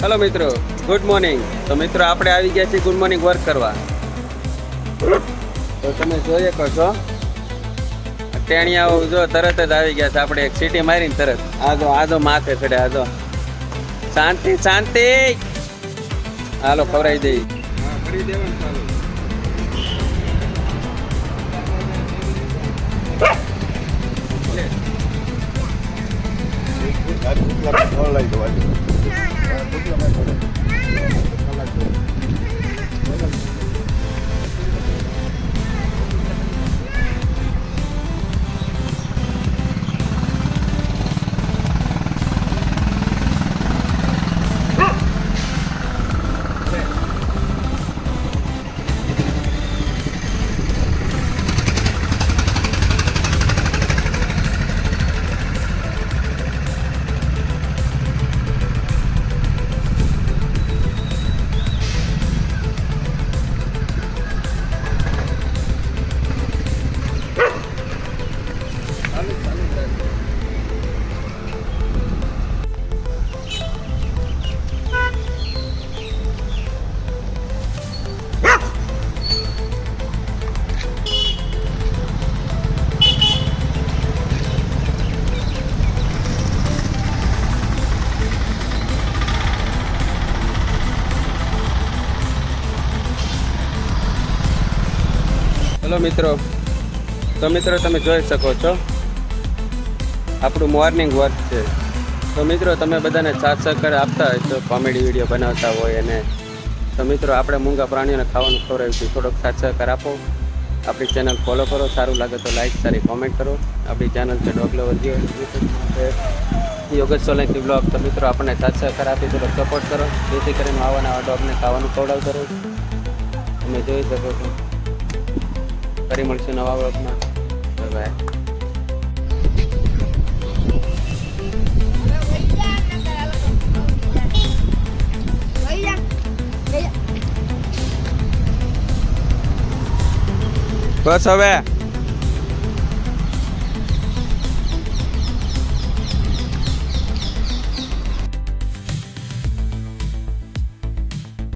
Hello मित्रों, good morning. तो मित्रों આપણે આવી ગયા છીએ ગુડ મોર્નિંગ વર્ક કરવા। તો તમે જોઈ શકો છો ટેણિયાઓ જો તરત જ આવી ગયા છે। આપણે એક સીટી મારીને તરત આજો માથે ચડે આજો। શાંતિ શાંતિ, હાલો ખવરાઈ દઈ। હા, ફરી દેવાનું ચાલુ। हेलो मित्रों, तो मित्रों તમે જોઈ શકો છો આપણું મોર્નિંગ વર્ક છે। તો મિત્રો તમે બધાને સાથ સહકાર આપતા હોય તો કોમેડી વિડીયો બનાવતા હોય અને તો મિત્રો આપણે મૂંગા પ્રાણીઓને ખાવાનું ખવડાવીશું, થોડોક સાથ સહકાર આપો। આપણી ચેનલ ફોલો કરો, સારું લાગે તો લાઈક સારી કોમેન્ટ કરો। આપણી ચેનલ છે dog lover Yogesh Solanki blog. તો મિત્રો આપણને સાથ સહકાર આપી થોડોક સપોર્ટ કરો, જેથી કરીને આવા નવા ડોગને ખાવાનું ખવડાવતો રહો। તમે જોઈ શકો છો। ફરી મળશું નવા બ્લોગમાં। Bye bye. બસ હવે